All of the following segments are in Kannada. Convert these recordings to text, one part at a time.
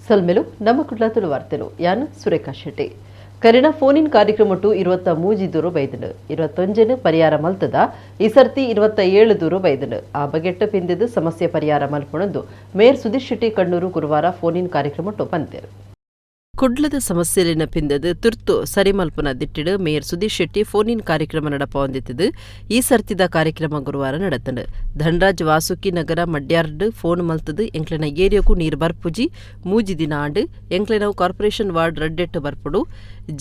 ಸಲ್ಮೆಲು ನಮ್ಮ ಕುಡ್ಲ ತುಳು ವಾರ್ತೆಲು ಯಾನ್ ಸುರೇಖಾ ಶೆಟ್ಟಿ ಕರಿನ ಫೋನಿನ್ ಕಾರ್ಯಕ್ರಮಟ್ಟು 23 ದೂರು ಬೈದನು 21 ಪರಿಹಾರ ಮಲ್ತದ ಈ ಸರ್ತಿ 27 ದೂರು ಬೈದನು ಆ ಬಗೆಟ್ಟ ಪಿಂದಿದ್ದು ಸಮಸ್ಯೆ ಪರಿಹಾರ ಮಲ್ಪುಣಂದು ಮೇಯರ್ ಸುಧೀರ್ ಶೆಟ್ಟಿ ಕಣ್ಣೂರು ಗುರುವಾರ ಫೋನಿನ್ ಕಾರ್ಯಕ್ರಮಟ್ಟು ಪಂತೇರು ಕುಡ್ಲದ ಸಮಸ್ಯೆಲಿನ ಪಿಂದದು ತುರ್ತು ಸರಿಮಲ್ಪನ ದಿಟ್ಟಿಡು ಮೇಯರ್ ಸುಧೀರ್ ಶೆಟ್ಟಿ ಫೋನಿನ್ ಕಾರ್ಯಕ್ರಮ ನಡಪ ಹೊಂದಿತ್ತದು ಈ ಸರ್ತಿದ ಕಾರ್ಯಕ್ರಮ ಗುರುವಾರ ನಡೆತಂಡು ಧನರಾಜ್ ವಾಸುಕಿ ನಗರ ಮಡ್ಯಾರ್ಡ್ ಫೋನ್ ಮಲ್ತದು ಎಂಕ್ಲೆನ ಏರಿಯಾಕು ನೀರು ಬರ್ಪುಜಿ ಮೂಜಿ ದಿನ ಆಂಡು ಎಂಕ್ಲೆನವು ಕಾರ್ಪೊರೇಷನ್ ವಾರ್ಡ್ ರಡ್ಡೆಟ್ಟು ಬರ್ಪುಡು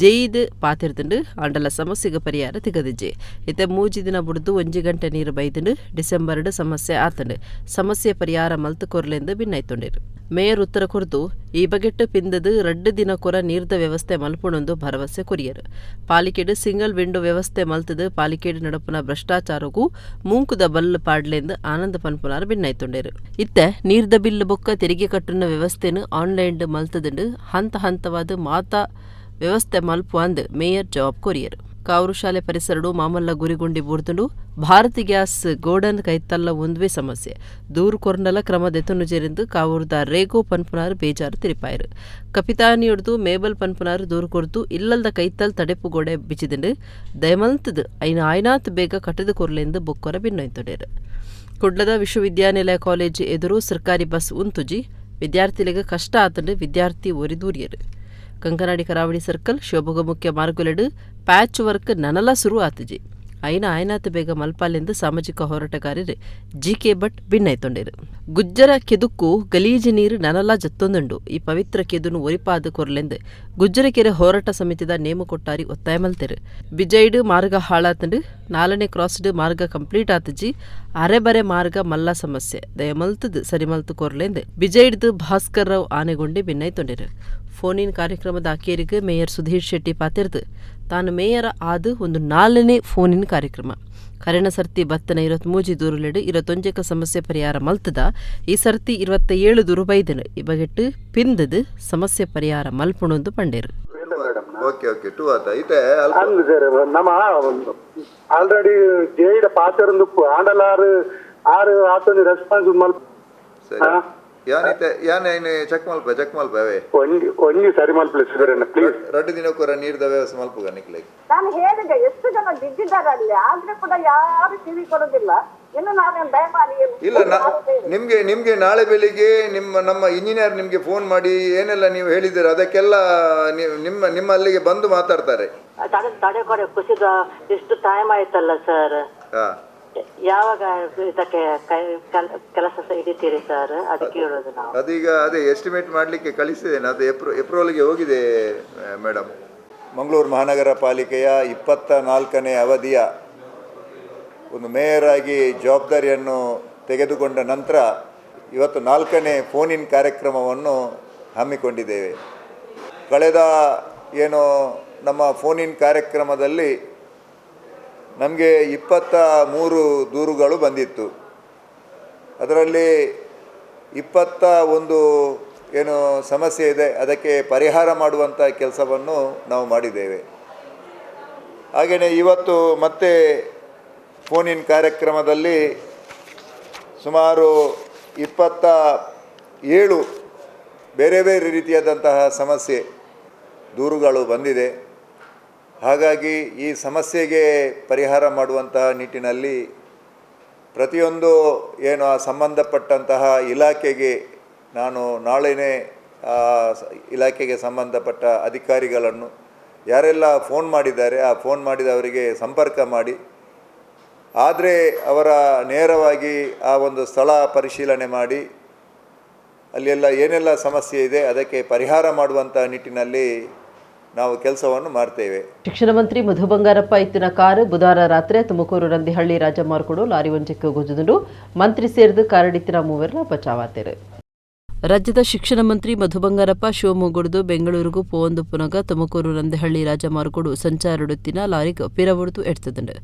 ಜೈದು ಪಾತಿರ್ದುಂಡು ಆಂಡಲ ಸಮಸ್ಯೆಗೆ ಪರಿಹಾರ ತಿಗದಿಜ್ಜೆ ಇತ್ತೆ ಮೂಜಿ ದಿನ ಬುಡ್ದು 1 ಗಂಟೆ ನೀರು ಬೈದುಂಡು ಡಿಸೆಂಬರ್ ಸಮಸ್ಯೆ ಆತಂಡು ಸಮಸ್ಯೆ ಪರಿಹಾರ ಮಲ್ತು ಕೊರ್ಲೆಂದು ಭಿನ್ನೈತೊಂಡಿರು ಮೇಯರ್ ಉತ್ತರ ಕೊರ್ದು ಈ ಬಗೆಟ್ಟು ಪಿಂದದು 2 ದಿನ ಕೊರ ನೀರ್ದ ವ್ಯವಸ್ಥೆ ಮಲ್ಪುಣೊಂದು ಭರವಸೆ ಕೊರಿಯರು ಪಾಲಿಕೆಡು ಸಿಂಗಲ್ ವಿಂಡೋ ವ್ಯವಸ್ಥೆ ಮಲ್ತದು ಪಾಲಿಕೆಡು ನಡಪುನ ಭ್ರಷ್ಟಾಚಾರಗೂ ಮೂಂಕುದ ಬಲ್ ಪಾಡ್ಲೆಂದು ಆನಂದ ಪನ್ಪುನಾರು ಭಿನ್ನೈತೊಂಡೇರು ಇತ್ತೆ ನೀರ್ದ ಬಿಲ್ ಬೊಕ್ಕ ತೆರಿಗೆ ಕಟ್ಟುನ ವ್ಯವಸ್ಥೆನು ಆನ್ಲೈನ್ ಮಲ್ತದುಂಡು ಹಂತ ಹಂತವಾದ ಮಾತಾ ವ್ಯವಸ್ಥೆ ಮಲ್ಪು ಅಂದು ಮೇಯರ್ ಜವಾಬ್ ಕೊರಿಯರು ಕಾವರು ಶಾಲೆ ಪರಿಸರಡು ಮಾಮಲ್ಲ ಗುರಿಗುಂಡಿ ಬೂರ್ದುಂಡು ಭಾರತಿ ಗ್ಯಾಸ್ ಗೋಡನ್ ಕೈತಲ್ಲ ಒಂದ್ವೇ ಸಮಸ್ಯೆ ದೂರು ಕೊರ್ನಲ ಕ್ರಮದೆತ್ತನು ಜೆರಿಂದು ಕಾವೂರ್ದ ರೇಗೋ ಪನ್ಪುನಾರು ಬೇಜಾರು ತಿರಿಪಾಯರು ಕಪಿತಾನಿಯೊಡ್ದು ಮೇಬಲ್ ಪನ್ಪುನಾರು ದೂರು ಕೊರ್ದು ಇಲ್ಲಲ್ದ ಕೈತಲ್ ತಡೆಪು ಗೋಡೆ ಬಿಚ್ಚಿದುಂಡು ದಯಮಲ್ತದು ಆಯ್ನಾತ್ ಬೇಗ ಕಟ್ಟದು ಕೊರ್ಲೆಂದು ಬೊಕ್ಕೊರ ಭಿನ್ನೊಯ್ತೊಡೇರು ಕುಡ್ಲದ ವಿಶ್ವವಿದ್ಯಾನಿಲಯ ಕಾಲೇಜ್ ಎದುರು ಸರ್ಕಾರಿ ಬಸ್ ಉಂತುಜಿ ವಿದ್ಯಾರ್ಥಿಗಳಿಗೆ ಕಷ್ಟ ಆತಂಡು ವಿದ್ಯಾರ್ಥಿ ಒರಿದೂರಿಯರು ಕಂಕನಾಡಿ ಕರಾವಳಿ ಸರ್ಕಲ್ ಶಿವಮೊಗ್ಗ ಮುಖ್ಯ ಮಾರ್ಗುಲೆಡು ಪ್ಯಾಚ್ ವರ್ಕ್ ನನಲ ಶುರು ಆತುಜಿ ಆಯ್ನಾತ್ ಬೇಗ ಮಲ್ಪಾಲೆಂದು ಸಾಮಾಜಿಕ ಹೋರಾಟಗಾರರು ಜಿಕೆ ಭಟ್ ಭಿನ್ನೈತೊಂಡೇರು ಗುಜ್ಜರ ಕೆದುಕ್ಕು ಗಲೀಜು ನೀರು ನನಲ ಜತ್ತೊಂದುಂಡು ಈ ಪವಿತ್ರ ಕೆದುನು ಒರಿಪಾದ ಕೊರ್ಲೆಂದು ಗುಜ್ಜರ ಕೆರೆ ಹೋರಾಟ ಸಮಿತಿದ ನೇಮ ಕೊಟ್ಟಾರಿ ಒತ್ತಾಯ ಮಲ್ತೆರು ಬಿಜೈಡ್ ಮಾರ್ಗ ಹಾಳಾತಂಡು 4ನೇ ಕ್ರಾಸ್ಡ್ ಮಾರ್ಗ ಕಂಪ್ಲೀಟ್ ಆತುಜಿ ಅರೆಬರೆ ಮಾರ್ಗ ಮಲ್ಲ ಸಮಸ್ಯೆ ದಯಮಲ್ತದು ಸರಿಮಲ್ತು ಕೊರ್ಲೆಂದು ಬಿಜೈಡ್ದು ಭಾಸ್ಕರ್ ರಾವ್ ಆನೆಗೊಂಡಿ ಭಿನ್ನೈತೊಂಡೇರು ಫೋನಿನ್ ಕಾರ್ಯಕ್ರಮದ ಆಕೇರಿಗೆ ಮೇಯರ್ ಸುಧೀರ್ ಶೆಟ್ಟಿ ಪಾತಿರ್ದು ತಾನು ಮೇಯರ ಆದು ಒಂದು 4ನೇ ಫೋನಿನ್ ಕಾರ್ಯಕ್ರಮ ಕರೆನ ಸರ್ತಿ ಬತ್ತನ 23 ದೂರುಲೆಡು 21 ಸಮಸ್ಯೆ ಪರಿಹಾರ ಮಲ್ತದ ಈ ಸರ್ತಿ 27 ದೂರು ಬೈದನು ಈ ಬಗೆಟ್ಟು ಪಿಂದದು ಸಮಸ್ಯೆ ಪರಿಹಾರ ಮಲ್ಪುಣೊಂದು ಪಂಡೇರು ನಮ್ಮ ಆಲ್ರೆಡಿ ಜೈಡ ಪಾತಿರಂದು ಆಂಡಲಾರು ಆರು ಆತೊಂದು ರೆಸ್ಪಾನ್ಸ್ ಮಲ್ಪ ಚೆಕ್ ಮಲ್ಪ ಒಂಜಿ ಸರಿ ಮಲ್ಪಲೆ ಪ್ಲೀಸ್ 2 ದಿನಕ್ಕೊರ ನೀರ್ದ ವ್ಯವಸ್ಥೆ ಮಲ್ಪುಗ ನಿಕ್ಲೈಕ್ ನಾನು ಹೇಳಿದೆ ಎಷ್ಟು ಜನ ಬಿದ್ದಿದ್ದಾರೆ ಅಲ್ಲಿ ಆದ್ರೆ ಕೂಡ ಯಾರು ಕಿವಿ ಕೊಡೋದಿಲ್ಲ ಇನ್ನು ನಾನು ದಯಮಾಡಿ ಇಲ್ಲ ನಿಮ್ಗೆ ನಾಳೆ ಬೆಳಿಗ್ಗೆ ನಮ್ಮ ಇಂಜಿನಿಯರ್ ನಿಮ್ಗೆ ಫೋನ್ ಮಾಡಿ ಏನೆಲ್ಲ ನೀವು ಹೇಳಿದ್ದೀರ ಅದಕ್ಕೆಲ್ಲ ನಿಮ್ಮ ಅಲ್ಲಿಗೆ ಬಂದು ಮಾತಾಡ್ತಾರೆ ತಡೆ ಕೊಡೆ ಕುಸಿದ ಎಷ್ಟು ಟೈಮ್ ಆಯ್ತಲ್ಲ ಸರ್ ಯಾವಾಗ ಇದಕ್ಕೆ ಕೆಲಸ ಹಿಡಿತೀರಿ ಸರ್ ಅದಕ್ಕೆ ಹೇಳೋದು ನಾವು ಅದೀಗ ಅದೇ ಎಸ್ಟಿಮೇಟ್ ಮಾಡಲಿಕ್ಕೆ ಕಳಿಸಿದ್ದೇನೆ ಅದು ಏಪ್ರಿಲ್ಗೆ ಹೋಗಿದೆ ಮೇಡಮ್ ಮಂಗಳೂರು ಮಹಾನಗರ ಪಾಲಿಕೆಯ 24ನೇ ಅವಧಿಯ ಒಂದು ಮೇಯರ್ ಆಗಿ ಜವಾಬ್ದಾರಿಯನ್ನು ತೆಗೆದುಕೊಂಡ ನಂತರ ಇವತ್ತು 4ನೇ ಫೋನಿನ್ ಕಾರ್ಯಕ್ರಮವನ್ನು ಹಮ್ಮಿಕೊಂಡಿದ್ದೇವೆ ಕಳೆದ ನಮ್ಮ ಫೋನಿನ್ ಕಾರ್ಯಕ್ರಮದಲ್ಲಿ ನಮಗೆ 23 ದೂರುಗಳು ಬಂದಿತ್ತು ಅದರಲ್ಲಿ 21 ಸಮಸ್ಯೆ ಇದೆ ಅದಕ್ಕೆ ಪರಿಹಾರ ಮಾಡುವಂಥ ಕೆಲಸವನ್ನು ನಾವು ಮಾಡಿದ್ದೇವೆ ಹಾಗೆಯೇ ಇವತ್ತು ಮತ್ತೆ ಫೋನಿನ್ ಕಾರ್ಯಕ್ರಮದಲ್ಲಿ ಸುಮಾರು 27 ಬೇರೆ ಬೇರೆ ರೀತಿಯಾದಂತಹ ಸಮಸ್ಯೆ ದೂರುಗಳು ಬಂದಿದೆ ಹಾಗಾಗಿ ಈ ಸಮಸ್ಯೆಗೆ ಪರಿಹಾರ ಮಾಡುವಂತಹ ನಿಟ್ಟಿನಲ್ಲಿ ಪ್ರತಿಯೊಂದು ಸಂಬಂಧಪಟ್ಟಂತಹ ಇಲಾಖೆಗೆ ನಾನು ನಾಳೆನೇ ಇಲಾಖೆಗೆ ಸಂಬಂಧಪಟ್ಟ ಅಧಿಕಾರಿಗಳನ್ನು ಯಾರೆಲ್ಲ ಫೋನ್ ಮಾಡಿದ್ದಾರೆ ಆ ಫೋನ್ ಮಾಡಿದವರಿಗೆ ಸಂಪರ್ಕ ಮಾಡಿ ಆದರೆ ಅವರ ನೇರವಾಗಿ ಆ ಒಂದು ಸ್ಥಳ ಪರಿಶೀಲನೆ ಮಾಡಿ ಅಲ್ಲೆಲ್ಲ ಏನೆಲ್ಲ ಸಮಸ್ಯೆ ಇದೆ ಅದಕ್ಕೆ ಪರಿಹಾರ ಮಾಡುವಂಥ ನಿಟ್ಟಿನಲ್ಲಿ ನಾವು ಕೆಲಸವನ್ನು ಮಾಡ್ತೇವೆ ಶಿಕ್ಷಣ ಮಂತ್ರಿ ಮಧು ಬಂಗಾರಪ್ಪ ಇತ್ತಿನ ಕಾರು ಬುಧವಾರ ರಾತ್ರಿ ತುಮಕೂರು ನಂದಿಹಳ್ಳಿ ರಾಜಮಾರ್ಗಡು ಲಾರಿ ಒಂಜಕ್ಕೆ ಗುಜ್ಜುದುಂಡು ಮಂತ್ರಿ ಸೇರಿದು ಕಾರಡಿತ್ತಿನ ಮೂವರ ಬಚಾವಾತೇರು ರಾಜ್ಯದ ಶಿಕ್ಷಣ ಮಂತ್ರಿ ಮಧು ಬಂಗಾರಪ್ಪ ಶಿವಮೊಗ್ಗಡು ಬೆಂಗಳೂರಿಗೂ ಪೋಂದು ಪುನಗ ತುಮಕೂರು ನಂದಿಹಳ್ಳಿ ರಾಜಮಾರ್ಗಡು ಸಂಚಾರಡುತ್ತಿನ ಲಾರಿಗೆ ಪಿರವಡ್ದು ಎಡ್ತದುಂಡು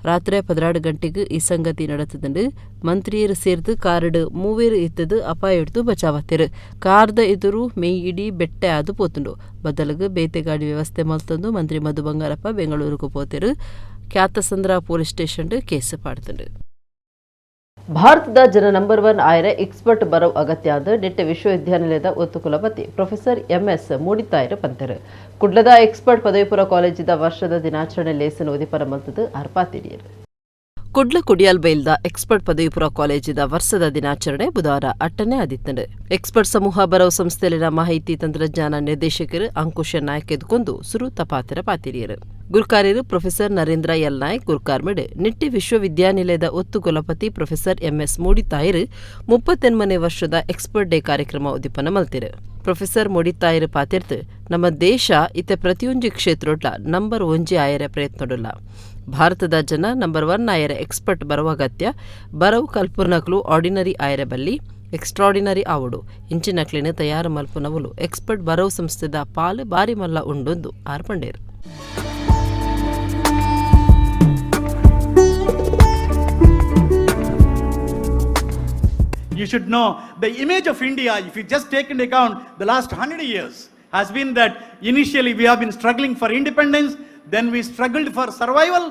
ರಾತ್ರಿ 16 ಗಂಟೆಗೆ ಈ ಸಂಗತಿ நடத்துதுண்டு ಮಂತ್ರಿಯರು ಸೇರ್ದು ಕಾರಡು ಮೂವೇರು ಇತ್ತದು ಅಪಾಯ ಎಡ್ತು ಬಚಾವತ್ತೇರು ಕಾರ್ದ ಎದುರು ಮೇ ಇಡೀ ಬೆಟ್ಟೆ ಆದು ಪೋತುಂಡು ಬದಲಿಗೆ ಬೇತೆಗಾಡಿ ವ್ಯವಸ್ಥೆ ಮಲ್ತಂದು ಮಂತ್ರಿ Madhu Bangarappa ಬೆಂಗಳೂರಿಗೂ ಪೋತೇರು ಖ್ಯಾತಸಂದ್ರ police station case ಪಾಡ್ತುಂಡು ಭಾರತದ ಜನ ನಂಬರ್ 1 ಆಯರೆ ಎಕ್ಸ್ಪರ್ಟ್ ಬರವು ಅಗತ್ಯಾದ ನೆಟ್ಟೆ ವಿಶ್ವವಿದ್ಯಾನಿಲಯದ ಒತ್ತು ಕುಲಪತಿ ಪ್ರೊಫೆಸರ್ MS ಮೂಡಿತಾಯರ ಪಂತರು ಕುಡ್ಲದ ಎಕ್ಸ್ಪರ್ಟ್ ಪದವಿ ಪೂರ್ವ ಕಾಲೇಜಿದ ವರ್ಷದ ದಿನಾಚರಣೆ ಲೇಸನ ಉದಿಪರ ಮಲ್ತದು ಅರ್ಪಾತಿರಿಯರು ಕುಡ್ಲ ಕುಡಿಯಲ್ ಬೈಲ್ದ ಎಕ್ಸ್ಪರ್ಟ್ ಪದವಿ ಪೂರ್ವ ಕಾಲೇಜಿದ ವರ್ಷದ ದಿನಾಚರಣೆ ಬುಧವಾರ 8ನೇ ಆದಿತ್ತಂಡು ಎಕ್ಸ್ಪರ್ಟ್ ಸಮೂಹ ಬರವು ಸಂಸ್ಥೆಯಲ್ಲಿನ ಮಾಹಿತಿ ತಂತ್ರಜ್ಞಾನ ನಿರ್ದೇಶಕರು ಅಂಕುಶ ನಾಯಕ್ ಎದ್ಕೊಂಡು ಸುರು ತಪಾತಿರ ಪಾತಿರಿಯರು ಗುರುಕಾರ್ಯರು ಪ್ರೊಫೆಸರ್ ನರೇಂದ್ರ ಎಲ್ ನಾಯಕ್ ಗುರುಕಾರ್ಮೆಡ್ ನಿಟ್ಟಿ ವಿಶ್ವವಿದ್ಯಾನಿಲಯದ ಒತ್ತು ಕುಲಪತಿ ಪ್ರೊಫೆಸರ್ MS ಮೂಡಿತಾಯರು 38ನೇ ವರ್ಷದ ಎಕ್ಸ್ಪರ್ಟ್ ಡೇ ಕಾರ್ಯಕ್ರಮ ಉದಿಪನ ಮಲ್ತಿರು ಪ್ರೊಫೆಸರ್ ಮೂಡಿತಾಯರು ಪಾತಿರ್ತು ನಮ್ಮ ದೇಶ ಇತ್ತೆ ಪ್ರತಿಯೊಂದು ಕ್ಷೇತ್ರೊಡ್ಲ ನಂಬರ್ 1 ಆಯರ ಪ್ರಯತ್ನೊಡಲ್ಲ ಭಾರತದ ಜನ ನಂಬರ್ 1 ಆಯರ ಎಕ್ಸ್ಪರ್ಟ್ ಬರುವ ಅಗತ್ಯ ಬರವು ಕಲ್ಪುರ್ನಕ್ಲು ಆರ್ಡಿನರಿ ಆಯರ ಬಲ್ಲಿ ಎಕ್ಸ್ಟ್ರಾಡಿನರಿ ಆವುಡು ಇಂಚಿನಕ್ಲಿನ ತಯಾರು ಮಲ್ಪುನವುಲು ಎಕ್ಸ್ಪರ್ಟ್ ಬರವು ಸಂಸ್ಥೆದ ಪಾಲು ಬಾರಿ ಮಲ್ಲ ಉಂಡೊಂದು ಆರ್ಪಂಡೇರು You should know the image of India, if you just take into account the last 100 years, has been that initially we have been struggling for independence, then we struggled for survival,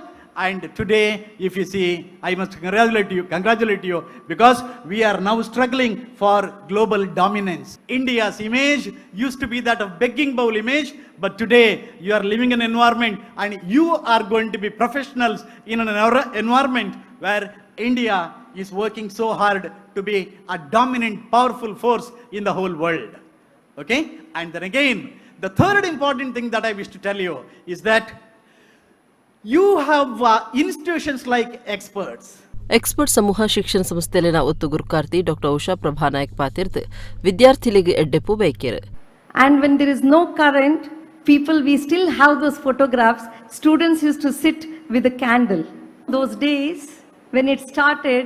and today, if you see, I must congratulate you, because we are now struggling for global dominance. India's image used to be that of begging bowl image, but today you are living in an environment and you are going to be professionals in an environment where India is working so hard to be a dominant, powerful force in the whole world. Okay? And then again, the third important thing that I wish to tell you is that you have institutions like experts. Expert ಸಮೂಹ ಶಿಕ್ಷಣ ಸಂಸ್ಥೆಯಲ್ಲಿನ ಒತ್ತು ಗುರುಕಾರ್ತಿ ಡಾಕ್ಟರ್ ಉಷಾ ಪ್ರಭಾನಾಯಕ್ ಪಾತಿರ್ತ್ ವಿದ್ಯಾರ್ಥಿಗಳಿಗೆ ಎಡ್ಡೆಪ್ಪು ಬೈಕೇರು And when there is no current, we still have those photographs. Students used to sit with a candle. Those days, when it started,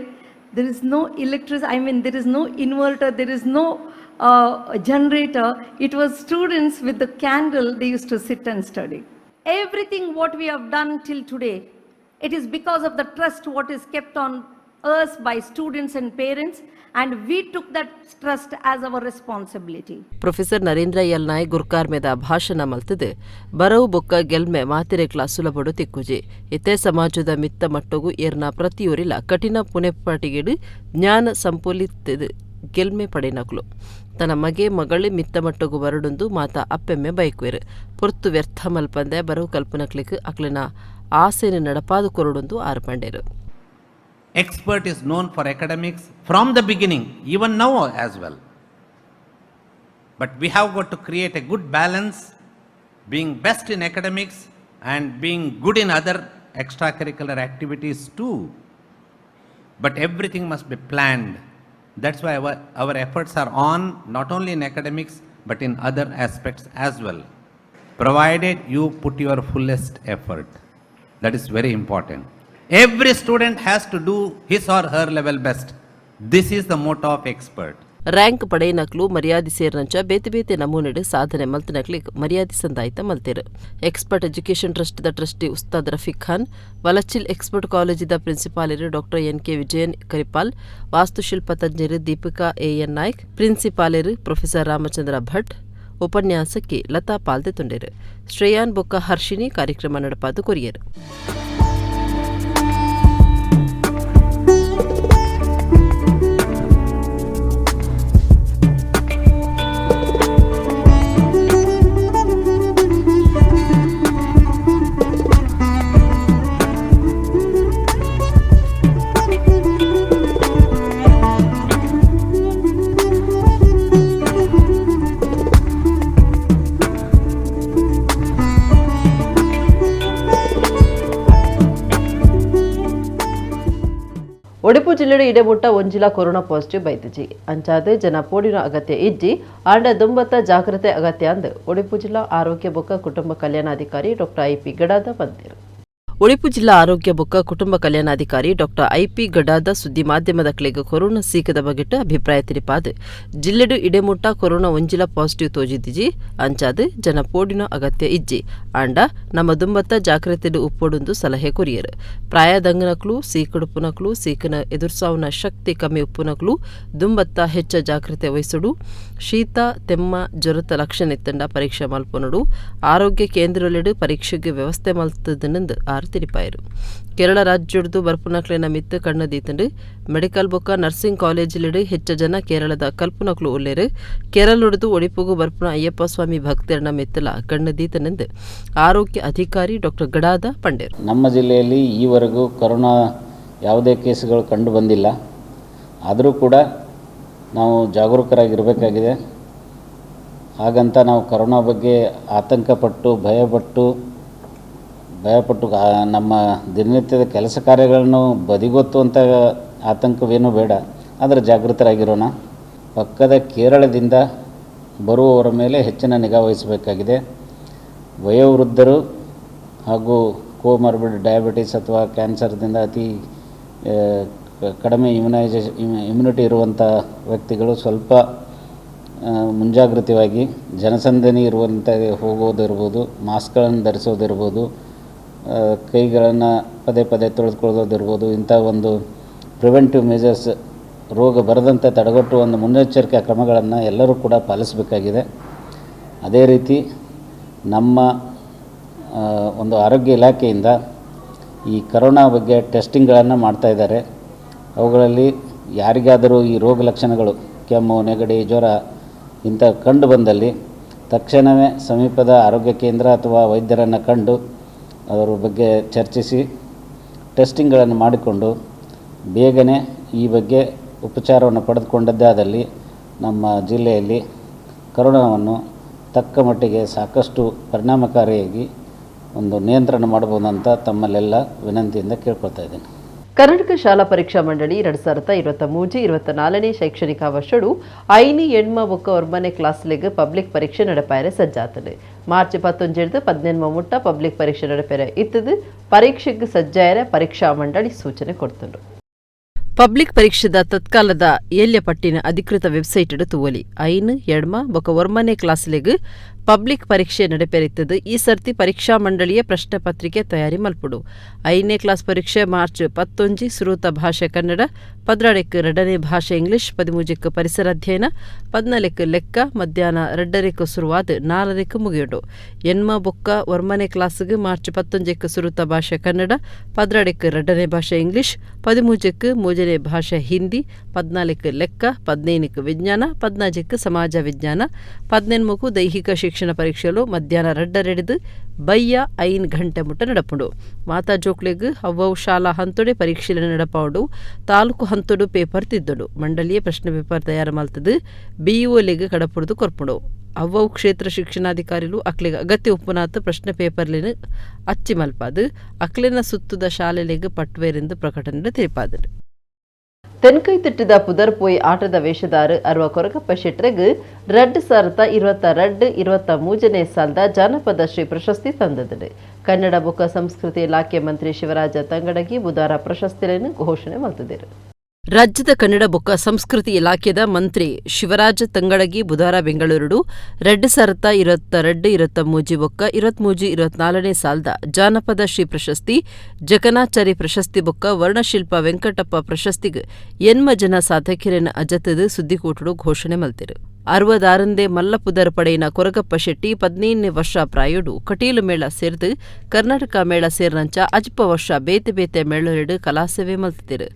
there is no electricity, there is no inverter, there is no generator. It was students with the candle, they used to sit and study. Everything what we have done till today, it is because of the trust what is kept on us by students and parents, and we took that trust as our responsibility. Professor Narendra L Nayak ಗುರ್ಕಾರ್ಮೆದ ಭಾಷಣ ಮಲ್ತದೆ ಬರವು ಬೊಕ್ಕ ಗೆಲ್ಮೆ ಮಾತಿರೆ ಕ್ಲಾಸುಲಬಡು ತಿಕ್ಕುಜಿ ಇತ್ತೆ ಸಮಾಜದ ಮಿತ್ತ ಮಟ್ಟಗು ಏರ್ನ ಪ್ರತಿಯೊರಿಲ ಕಠಿಣ ಪುಣೆಪಾಟಿಗೆಡು ಜ್ಞಾನ ಸಂಪೂಲಿತ್ತದು ಗೆಲ್ಮೆ ಪಡೆನಕ್ಲು ತನ್ನ ಮಗೆ ಮಗಳು ಮಿತ್ತ ಮಟ್ಟಗು ಬರಡುಂದು ಮಾತ ಅಪ್ಪೆಮ್ಮೆ ಬೈಕ್ವೇರು ಪೊರ್ತು ವ್ಯರ್ಥ ಮಲ್ಪಂದೆ ಬರವು ಕಲ್ಪನಕ್ಲಿಕ್ ಅಕ್ಲಿನ ಆಸೆನ ನಡಪಾದು ಕೊರಡುಂದು ಆರ್ಪಂಡೇರು Expert is known for academics from the beginning, even now as well. But we have got to create a good balance, being best in academics and being good in other extracurricular activities too. But everything must be planned. That's why our efforts are on not only in academics but in other aspects as well. Provided you put your fullest effort. That is very important. Every student has to do his or her level best. This is the motto of expert. Rank ಪಡೆಯನಕ್ಲು ಮರ್ಯಾದಿ ಸೇರ್ನಂಚ ಬೇತೆ ಬೇತೆ ನಮೂನೆಡು ಸಾಧನೆ ಮಲ್ತನಕ್ಲಿಕ್ ಮರ್ಯಾದಿ ಸಂದಾಯಿತ ಮಲ್ತೇರು expert education trust the trustee Ustad Rafiq Khan ವಲಚಿಲ್ ಎಕ್ಸ್ಪರ್ಟ್ ಕಾಲೇಜಿದ ಪ್ರಿನ್ಸಿಪಾಲರು ಡಾಕ್ಟರ್ NK ವಿಜಯನ್ ಕರಿಪಾಲ್ ವಾಸ್ತುಶಿಲ್ಪ ತಜ್ಞರು ದೀಪಿಕಾ AN ನಾಯ್ಕ್ ಪ್ರಿನ್ಸಿಪಾಲರು ಪ್ರೊಫೆಸರ್ ರಾಮಚಂದ್ರ ಭಟ್ ಉಪನ್ಯಾಸಕಿ ಲತಾ ಪಾಲ್ದೆ ತುಂಡೇರು ಶ್ರೇಯಾನ್ ಬೊಕ್ಕ ಹರ್ಷಿನಿ ಕಾರ್ಯಕ್ರಮ ನಡಪಾದು ಕೊರಿಯರು ಉಡುಪಿ ಜಿಲ್ಲೆಯ ಇಡೆಮುಟ್ಟ ಒಂಜಿಲ ಕೊರೋನಾ ಪಾಸಿಟಿವ್ ಬೈತಿಜಿ ಅಂಚಾದ ಜನ ಪೋಡಿನ ಅಗತ್ಯ ಇಜ್ಜಿ ಆಂಡ ದುಂಬತ್ತ ಜಾಗ್ರತೆ ಅಗತ್ಯ ಅಂದು ಉಡುಪಿ ಜಿಲ್ಲಾ ಆರೋಗ್ಯ ಬೊಕ್ಕ ಕುಟುಂಬ ಕಲ್ಯಾಣಾಧಿಕಾರಿ ಡಾಕ್ಟರ್ IP ಗಡಾದ ಬಂದಿರು ಉಡುಪಿ ಜಿಲ್ಲಾ ಆರೋಗ್ಯ ಬೊಕ್ಕ ಕುಟುಂಬ ಕಲ್ಯಾಣಾಧಿಕಾರಿ ಡಾಕ್ಟರ್ IP ಗಡಾದ ಸುದ್ದಿ ಮಾಧ್ಯಮದ ಕ್ಲೆಗ್ ಕೊರೋನಾ ಸೀಕದ ಬಗೆಟ್ ಅಭಿಪ್ರಾಯ ತಿರಿಪಾದ ಜಿಲ್ಲೆಡು ಇಡೆಮುಟ್ಟ ಕೊರೋನಾ ಒಂಜಿಲ ಪಾಸಿಟಿವ್ ತೋಜಿದಿಜಿ ಅಂಚಾದ ಜನ ಪೋಡಿನ ಅಗತ್ಯ ಇಜ್ಜಿ ಆಂಡ ನಮ್ಮ ದುಂಬತ್ತ ಜಾಗ್ರತೆಡು ಉಪ್ಪೊಡುಂದು ಸಲಹೆ ಕೊರಿಯರು ಪ್ರಾಯದಂಗನಕ್ಲು ಸೀಕಡುಪುನಕ್ಲು ಸೀಕನ ಎದುರ್ಸಾವುನ ಶಕ್ತಿ ಕಮ್ಮಿ ಉಪ್ಪುನಕ್ಲು ದುಂಬತ್ತ ಹೆಚ್ಚ ಜಾಗ್ರತೆ ವಹಿಸುಡು ಶೀತ ತೆಮ್ಮ ಜ್ವರತ ಲಕ್ಷಣ ಇತ್ತಂಡ ಪರೀಕ್ಷೆ ಮಲ್ಪೊನಡು ಆರೋಗ್ಯ ಕೇಂದ್ರಲೆಡು ಪರೀಕ್ಷೆಗೆ ವ್ಯವಸ್ಥೆ ಮಲ್ತದನೆಂದು ಆರ್ ತಿರಿಪಾಯರು ಕೇರಳ ರಾಜ್ಯದ್ದು ಬರ್ಪುನಕ್ಲೆನ ಮಿತ್ತು ಕಣ್ಣದೀತಂಡು ಮೆಡಿಕಲ್ ಬೊಕ್ಕ ನರ್ಸಿಂಗ್ ಕಾಲೇಜಿಲಿಡು ಹೆಚ್ಚು ಜನ ಕೇರಳದ ಕಲ್ಪುನಕ್ಲು ಉಲ್ಲೇರು ಕೇರಳದು ಒಡಿಪುಗು ಬರ್ಪುನ ಅಯ್ಯಪ್ಪ ಸ್ವಾಮಿ ಭಕ್ತರನ್ನ ಮೆತ್ತಲ ಕಣ್ಣದೀತನೆಂದು ಆರೋಗ್ಯ ಅಧಿಕಾರಿ ಡಾಕ್ಟರ್ ಗಡಾದ ಪಂಡೇರು. ನಮ್ಮ ಜಿಲ್ಲೆಯಲ್ಲಿ ಈವರೆಗೂ ಕೊರೋನಾ ಯಾವುದೇ ಕೇಸುಗಳು ಕಂಡು ಬಂದಿಲ್ಲ. ಆದರೂ ಕೂಡ ನಾವು ಜಾಗರೂಕರಾಗಿರಬೇಕಾಗಿದೆ. ಹಾಗಂತ ನಾವು ಕೊರೋನಾ ಬಗ್ಗೆ ಆತಂಕಪಟ್ಟು ಭಯಪಟ್ಟು ನಮ್ಮ ದಿನನಿತ್ಯದ ಕೆಲಸ ಕಾರ್ಯಗಳನ್ನು ಬದಿಗೊತ್ತುವಂಥ ಆತಂಕವೇನೂ ಬೇಡ. ಆದರೆ ಜಾಗೃತರಾಗಿರೋಣ. ಪಕ್ಕದ ಕೇರಳದಿಂದ ಬರುವವರ ಮೇಲೆ ಹೆಚ್ಚಿನ ನಿಗಾ ವಹಿಸಬೇಕಾಗಿದೆ. ವಯೋವೃದ್ಧರು ಹಾಗೂ ಕೋಮಾರ್ಬಿಡ್ ಡಯಾಬಿಟಿಸ್ ಅಥವಾ ಕ್ಯಾನ್ಸರ್ದಿಂದ ಅತಿ ಕಡಿಮೆ ಇಮ್ಯುನಿಟಿ ಇರುವಂಥ ವ್ಯಕ್ತಿಗಳು ಸ್ವಲ್ಪ ಮುಂಜಾಗ್ರತೆಯಾಗಿ ಜನಸಂದಣಿ ಇರುವಂಥ ಹೋಗೋದಿರ್ಬೋದು, ಮಾಸ್ಕ್ಗಳನ್ನು ಧರಿಸೋದಿರ್ಬೋದು, ಕೈಗಳನ್ನು ಪದೇ ಪದೇ ತೊಳೆದುಕೊಳ್ಳೋದಿರ್ಬೋದು, ಇಂಥ ಒಂದು ಪ್ರಿವೆಂಟಿವ್ ಮೆಜರ್ಸ್ ರೋಗ ಬರದಂತೆ ತಡೆಗಟ್ಟುವ ಒಂದು ಮುನ್ನೆಚ್ಚರಿಕೆ ಕ್ರಮಗಳನ್ನು ಎಲ್ಲರೂ ಕೂಡ ಪಾಲಿಸಬೇಕಾಗಿದೆ. ಅದೇ ರೀತಿ ನಮ್ಮ ಒಂದು ಆರೋಗ್ಯ ಇಲಾಖೆಯಿಂದ ಈ ಕರೋನಾ ಬಗ್ಗೆ ಟೆಸ್ಟಿಂಗ್ಗಳನ್ನು ಮಾಡ್ತಾಯಿದ್ದಾರೆ. ಅವುಗಳಲ್ಲಿ ಯಾರಿಗಾದರೂ ಈ ರೋಗ ಲಕ್ಷಣಗಳು ಕೆಮ್ಮು, ನೆಗಡಿ, ಜ್ವರ ಇಂಥ ಕಂಡು ಬಂದಲ್ಲಿ ತಕ್ಷಣವೇ ಸಮೀಪದ ಆರೋಗ್ಯ ಕೇಂದ್ರ ಅಥವಾ ವೈದ್ಯರನ್ನು ಕಂಡು ಅದರ ಬಗ್ಗೆ ಚರ್ಚಿಸಿ ಟೆಸ್ಟಿಂಗ್ಗಳನ್ನು ಮಾಡಿಕೊಂಡು ಬೇಗನೆ ಈ ಬಗ್ಗೆ ಉಪಚಾರವನ್ನು ಪಡೆದುಕೊಂಡದ್ದೇ ಆದಲ್ಲಿ ನಮ್ಮ ಜಿಲ್ಲೆಯಲ್ಲಿ ಕರೋನಾವನ್ನು ತಕ್ಕ ಮಟ್ಟಿಗೆ ಸಾಕಷ್ಟು ಪರಿಣಾಮಕಾರಿಯಾಗಿ ಒಂದು ನಿಯಂತ್ರಣ ಮಾಡಬಹುದಂತ ತಮ್ಮಲ್ಲೆಲ್ಲ ವಿನಂತಿಯಿಂದ ಕೇಳ್ಕೊಳ್ತಾ ಇದ್ದೇನೆ. ಕರ್ನಾಟಕ ಶಾಲಾ ಪರೀಕ್ಷಾ ಮಂಡಳಿ 2023-24 ಶೈಕ್ಷಣಿಕ ವರ್ಷಡು ಐನಿ ಎಣ್ಮ ಬೊಕ್ಕ ಒರ್ಮನೆ ಕ್ಲಾಸ್ಲೆಗ್ ಪಬ್ಲಿಕ್ ಪರೀಕ್ಷೆ ನಡೆಪಾಯರೆ ಸಜ್ಜಾತದೆ. ಮಾರ್ಚ್ 17-18 ಮುಟ್ಟ ಪಬ್ಲಿಕ್ ಪರೀಕ್ಷೆ ನಡೆಪಾರೆ ಇತ್ತದು ಪರೀಕ್ಷೆಗೆ ಸಜ್ಜಾಯರೆ ಪರೀಕ್ಷಾ ಮಂಡಳಿ ಸೂಚನೆ ಕೊಡ್ತಂಡು. ಪಬ್ಲಿಕ್ ಪರೀಕ್ಷೆದ ತತ್ಕಾಲದ ಏಲ್ಯ ಪಟ್ಟಿನ ಅಧಿಕೃತ ವೆಬ್ಸೈಟ್ ತೂವಲಿ ಐನ್ ಎಡ್ಮ ಬೊಕ್ಕ ಒರ್ಮನೆ ಕ್ಲಾಸ್ಲೆಗ್ ಪಬ್ಲಿಕ್ ಪರೀಕ್ಷೆ ನಡೆಪೆರಿತ್ತದು. ಈ ಸರ್ತಿ ಪರೀಕ್ಷಾ ಮಂಡಳಿಯ ಪ್ರಶ್ನೆ ಪತ್ರಿಕೆ ತಯಾರಿ ಮಲ್ಪುಡು. 5ನೇ ಕ್ಲಾಸ್ ಪರೀಕ್ಷೆ ಮಾರ್ಚ್ 11 ಸುರೂತ ಭಾಷೆ ಕನ್ನಡ, 12ಕ್ಕೆ 2ನೇ ಭಾಷೆ ಇಂಗ್ಲಿಷ್, 13ಕ್ಕೆ ಪರಿಸರ ಅಧ್ಯಯನ, 14ಕ್ಕೆ ಲೆಕ್ಕ, ಮಧ್ಯಾಹ್ನ 2ಕ್ಕೆ ಶುರುವಾದ 4ಕ್ಕೆ ಮುಗಿಯೋಡು. ಎನ್ಮ ಬೊಕ್ಕ ಒರ್ಮನೆ ಕ್ಲಾಸ್ಗೆ ಮಾರ್ಚ್ 11ಕ್ಕೆ ಸುರೂತ ಭಾಷೆ ಕನ್ನಡ, 12ಕ್ಕೆ 2ನೇ ಭಾಷೆ ಇಂಗ್ಲಿಷ್, 13ಕ್ಕೆ 3ನೇ ಭಾಷೆ ಹಿಂದಿ, 14ಕ್ಕೆ ಲೆಕ್ಕ, 15ಕ್ಕೆ ವಿಜ್ಞಾನ, 14ಕ್ಕೆ ಸಮಾಜ ವಿಜ್ಞಾನ, 18ಕ್ಕೂ ದೈಹಿಕ ಶಿಕ್ಷಣ ಪರೀಕ್ಷೆಲು ಮಧ್ಯಾಹ್ನ 2 ಬಯ್ಯ 5 ಗಂಟೆ ಮುಟ್ಟ ನಡಪುಂಡು. ಮಾತಾ ಜೋಕ್ಲೆಗ್ ಅವ್ವವು ಶಾಲಾ ಹಂತೊಡೆ ಪರೀಕ್ಷೆಲೆ ನಡಪಾಡು. ತಾಲೂಕು ಹಂತೊಡು ಪೇಪರ್ ತಿದ್ದಡು. ಮಂಡಳಿಯ ಪ್ರಶ್ನೆ ಪೇಪರ್ ತಯಾರು ಮಲ್ತದು BUOಲೆಗ್ ಕಡಪುಡ್ದು ಕೊರ್ಪುಡು. ಅವ್ವವು ಕ್ಷೇತ್ರ ಶಿಕ್ಷಣಾಧಿಕಾರಿಲು ಅಕ್ಲೆಗ್ ಅಗತ್ಯ ಉಪ್ಪುನಾತ್ ಪ್ರಶ್ನೆ ಪೇಪರ್ಲಿನ ಅಚ್ಚಿ ಮಲ್ಪಾದು. ಅಕ್ಲೆನ ಸುತ್ತದ ಶಾಲೆಲೆಗ್ ಪಟ್ವೇರೆಂದು ಪ್ರಕಟಣೆ ತಿಳಿಪಾದರು. ತೆನ್ಕೈ ತಿಟ್ಟಿದ ಪುದರ್ ಪೋಯ್ ಆಟದ ವೇಷದಾರ ಅರ್ವ ಕೊರಗಪ್ಪ ಶೆಟ್ರೆಗ್ 2022-23 ಸಾಲದ ಜಾನಪದ ಶ್ರೀ ಪ್ರಶಸ್ತಿ ತಂದದ್ದು. ಕನ್ನಡ ಬೊಕ್ಕ ಸಂಸ್ಕೃತಿ ಇಲಾಖೆ ಮಂತ್ರಿ ಶಿವರಾಜ ತಂಗಡಗಿ ಬುಧವಾರ ಪ್ರಶಸ್ತಿಯನ್ನು ಘೋಷಣೆ ಮಾಡಿದರು. ರಾಜ್ಯದ ಕನ್ನಡ ಬೊಕ್ಕ ಸಂಸ್ಕೃತಿ ಇಲಾಖೆದ ಮಂತ್ರಿ ಶಿವರಾಜ ತಂಗಡಗಿ ಬುಧವಾರ ಬೆಂಗಳೂರು 2022-23 ಬೊಕ್ಕ 23-24 ಸಾಲದ ಜಾನಪದ ಶ್ರೀ ಪ್ರಶಸ್ತಿ, ಜಕನಾಚಾರಿ ಪ್ರಶಸ್ತಿ ಬೊಕ್ಕ ವರ್ಣಶಿಲ್ಪ ವೆಂಕಟಪ್ಪ ಪ್ರಶಸ್ತಿಗೆ ಎನ್ಮ ಜನ ಸಾಧಕರನ್ನ ಅಜತದ ಸುದ್ದಿಕೋಟಡು ಘೋಷಣೆ ಮಲ್ತಿರು. 66ನೇ ಮಲ್ಲಪುದರ್ ಪಡೆಯಿನ ಕೊರಗಪ್ಪ ಶೆಟ್ಟಿ 15ನೇ ವರ್ಷ ಪ್ರಾಯೋಡು ಕಟೀಲು ಮೇಳ ಸೇರ್ದು ಕರ್ನಾಟಕ ಮೇಳ ಸೇರ್ನಂಚ ಅಜ್ಪ ವರ್ಷ ಬೇತೆ ಬೇತೆ ಮೇಳರೆಡು ಕಲಾಸೇವೆ ಮಲ್ತಿರು.